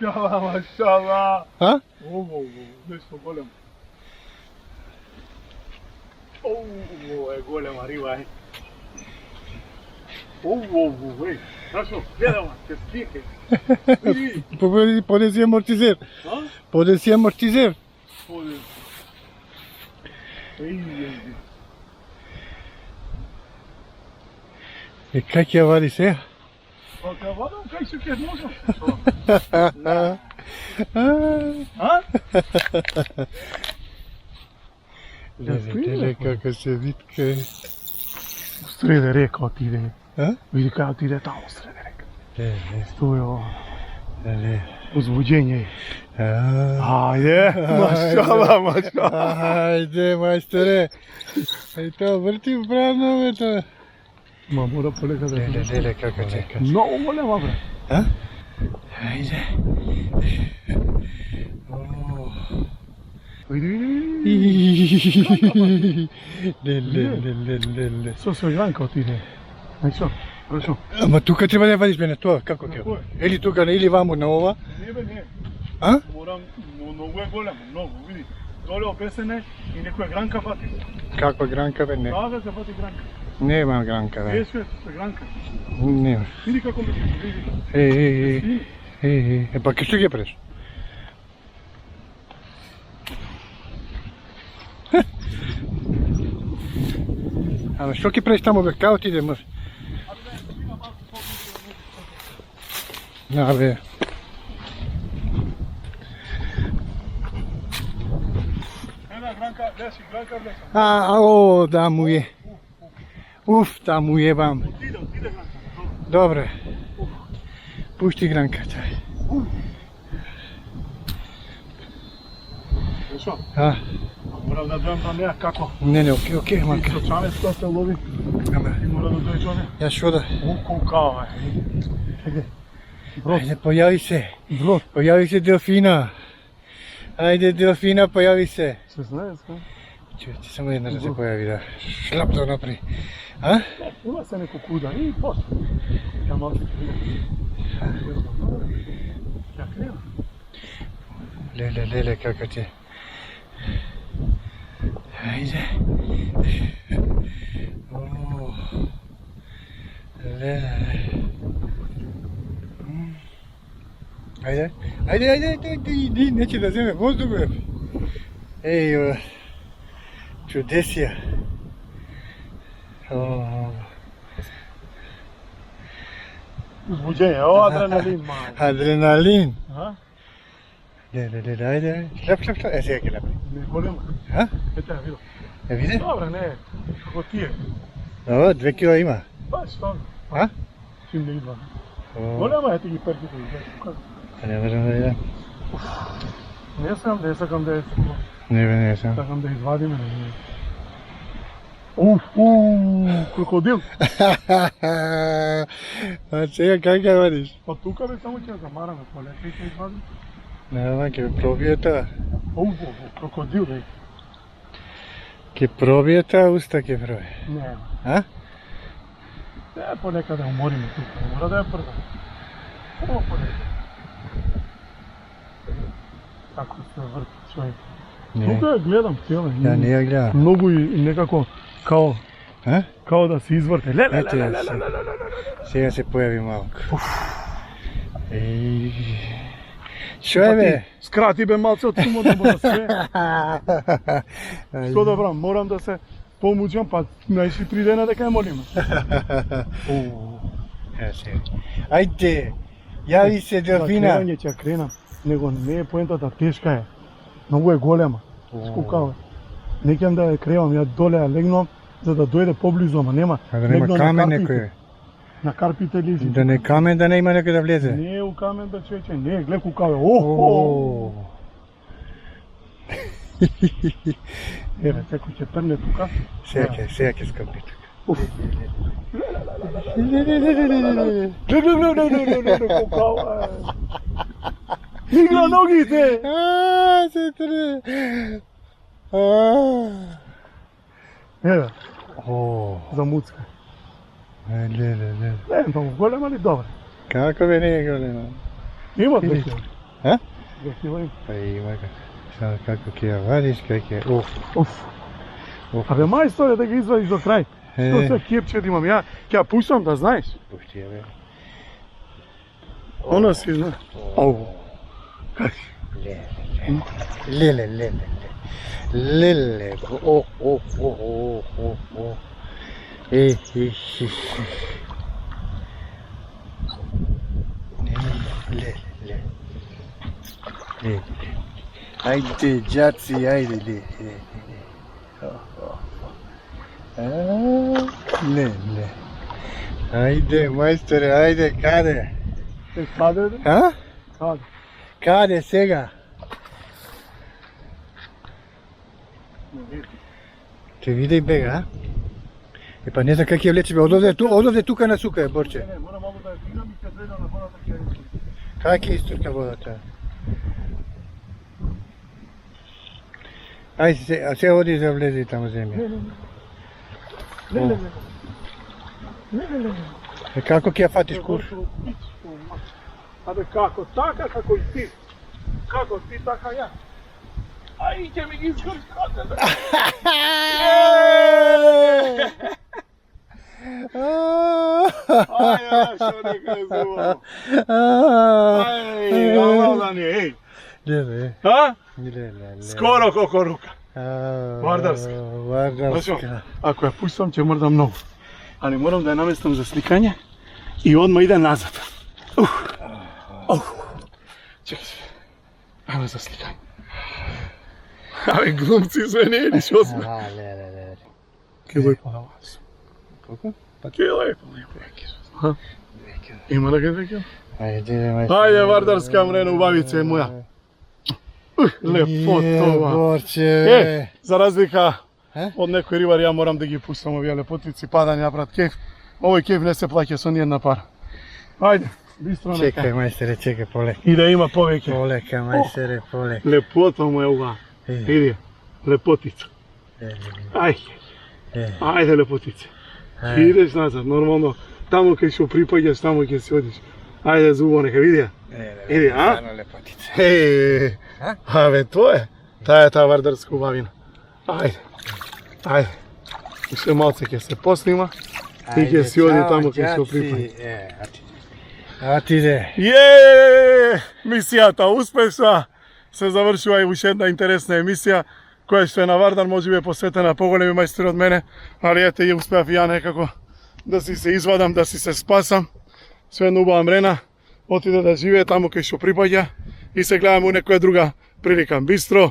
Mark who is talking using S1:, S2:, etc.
S1: Mašala, mašala.
S2: A?
S1: Ovo, nešto golemo. Ovo je golema riba, ej. Ovo, ej. Našo, gledamo, te slike.
S2: Pode si amortizer.
S1: A?
S2: Pode si amortizer.
S1: Pode. Ej,
S2: E как я вади сега?
S1: Pa te vadam, kaj su kje možem? A?
S2: Lele, kako se vitke.
S1: U srede reka otide.
S2: A?
S1: Vidi kaj otide tamo u srede reka.
S2: Lele,
S1: To je ovo.
S2: lele.
S1: Uzbuđenje.
S2: A.
S1: Ajde, mašala, mašala.
S2: Ajde, majstore. Ej to vrti pravno, bе to.
S1: Ma mora ponekad da
S2: Lele, lele, kako će.
S1: Mnogo golema, bre.
S2: A? Ajde.
S1: Vidi, vidi.
S2: Lele, lele.
S1: Svo se granka otide. Aj što, prošao.
S2: Ама тука треба да ја вадиш бе на тоа, како ќе? Или тука, или ваму на ова?
S1: Не бе, не.
S2: А?
S1: Moram, mnogo je golemo, mnogo, vidi. Dole obesene i neko je granka fati.
S2: Каква гранка бе? Не.
S1: Da se fati granka.
S2: Нема гранка бе.
S1: Jesu je granka.
S2: Нема.
S1: Vidi kako me vidi.
S2: Па ке што ќе преш? Ама што ќе преш таму бе, као ти идемаш? Да бе.
S1: Ena granka, desi, granka vlesa.
S2: О, да му е. Уф, да му ебам.
S1: Otide granka.
S2: Добре. Пушти гранката.
S1: Što?
S2: А,
S1: Moram da dojem tam nekak kako.
S2: не, окей,
S1: I
S2: мака.
S1: sočane što se lovi.
S2: Ама,
S1: I mora da dođe ovdje.
S2: ја шо да?
S1: Kao, Čekaj.
S2: Ајде, појави се.
S1: Brod.
S2: Појави се Делфина. Ајде, Делфина, појави се.
S1: 16,
S2: Чујте, само една да се појави, да. Шлап да напри. А?
S1: Ima se neko kuda i pošto. Ja malo se vidim. Ja krenem.
S2: Леле, како ти е? Ајде. О, леле. Ајде, иди, неќе да земе воздух, бе. Еј, чудесија. О,
S1: Uzbuđenje, ovo adrenalin malo.
S2: адреналин.
S1: A?
S2: Леле, ајде. Шлап. Е, сега ќе напри.
S1: Ne golema.
S2: А?
S1: Ete ja vidio.
S2: Е, види?
S1: Dobre, ne. Kako ti je?
S2: Ова, 2 кила има.
S1: Baš stvarno.
S2: А?
S1: Čim ne idva.
S2: О,
S1: Golema je ti gi perkite.
S2: не можам да видам.
S1: Ne sam da je sakam da je
S2: Не сам.
S1: sakam da izvadim. Krokodil.
S2: А сега как ја вадиш?
S1: Pa tuka bе samo će zamarame poleti i će izvadim.
S2: Нема, ќе пробие тоа.
S1: Krokodil bе.
S2: Ќе пробие тоа, уста ќе пробие.
S1: Nema.
S2: А?
S1: Ne, ponekad da umorimo tuka. Mora da je prva. Samo ponekad. Kako se vrti čovjek. Tuka je gledam cijelo.
S2: Ја не ја гледам.
S1: Mnogo i nekako
S2: А?
S1: kao da se izvrte.
S2: Ето ја се. Сега се појави малку. Еј. Шо е бе?
S1: Skrati be malce od sumo da bude sve. Što dobro, moram da se pomuđam pa najši 3 dena da kaj molimo.
S2: Ја се. Ајде. Јави се Делфина.
S1: Krenanje će ja krenam, nego ne je poentata, teška je. Mnogo je golema. Skukava. Nekam da je krevam, ja dole ja legnom, za da dojde poblizu, ama nema.
S2: А да нема
S1: Legno na
S2: камен
S1: karpite.
S2: некој.
S1: Na karpite lizi.
S2: Да не камен, да не има некој да влезе.
S1: Не е u kamen da čeče, ne, gled kukave.
S2: О.
S1: Evo, teko će trne tuka.
S2: Сега ќе скапи тука.
S1: Kukava. Igla nogite!
S2: Се тре.
S1: Evo,
S2: О.
S1: za mucka.
S2: Леле.
S1: Ne, pa golema li dobro.
S2: Како бе не е голема?
S1: Ima peke.
S2: A?
S1: 2 kila ima.
S2: Pa ima ga. Samo kako ke ja vadiš, kak je,
S1: Uf. A bе majstore da ga izvadiš do kraja. Što sve kjepčet imam ja, ja puštam da znaš.
S2: Pušti je,
S1: Ono si zna. Au.
S2: Lele. Lele. Lele. Ajde, džaci, ajde. Lele. Ajde, majstore, ajde, kade?
S1: Kade?
S2: A?
S1: Kade.
S2: Kade сега? Te vidi bega, a? E pa ne znam kak je vleče, odovde tuka na suka je, Borče.
S1: Ne, moram malo da je diram i kad vedam na voda tako je.
S2: Kak je isturka voda ta? Aj se, a se odi za vlezi tamo zemlja.
S1: Ne.
S2: E kako kje fatiš kur?
S1: A be kako taka, kako i ti. Kako ti, taka ja. A iće mi izgori kratene. Aj, što neka je zuvao. Aj, malo ej.
S2: Ne.
S1: A?
S2: Ne.
S1: Skoro koliko ruka. Vardarska.
S2: Vardarska.
S1: Ako ja puštam će možda mnogo. Ali moram da je namestam za slikanje i odmah ide nazad. Čekaj. Ajmo za slikanje. Ali glumci sve ne jediš osme.
S2: Ne.
S1: Kilo i pola vas.
S2: Koliko?
S1: Kilo i pola. Ima da ga 2 kilo?
S2: Ajde,
S1: Vardarska mrena u bavice moja. Lepotova.
S2: Borče.
S1: Za razlika od nekoj rivari ja moram da gi pustam ovije lepotici, padanje naprat kejf. Ovoj kejf ne se plaće sa nijedna para. Ajde, bistro neka.
S2: Čekaj majstore, čekaj, polek.
S1: I da ima poveke.
S2: Poleka majstore, polek.
S1: Lepota moja uva. Vidi, lepotica. Ajde lepotice. Ideš nazad, normalno. Tamo kaj što pripadjaš, tamo kaj si odiš. Ajde zubo neka, vidi ja. Vidi, a?
S2: Stvarno lepotice.
S1: Hej, a ve to je. Ta je ta vardarska ubavina. Ajde. Še malce kaj se posnima. I kaj si odi tamo kaj što pripadjaš.
S2: A ti ide.
S1: Misija ta uspešna. Se završila i još jedna interesna emisija koja što je na Vardar može biti posvetena pogolemi majstori od mene, ali eto i uspjeh ja nekako da si se izvadam, da si se spasam. Sve jedno ubavam mrena, otide da žive tamo kaj što pripadja i se gledamo u nekoja druga prilika. Bistro,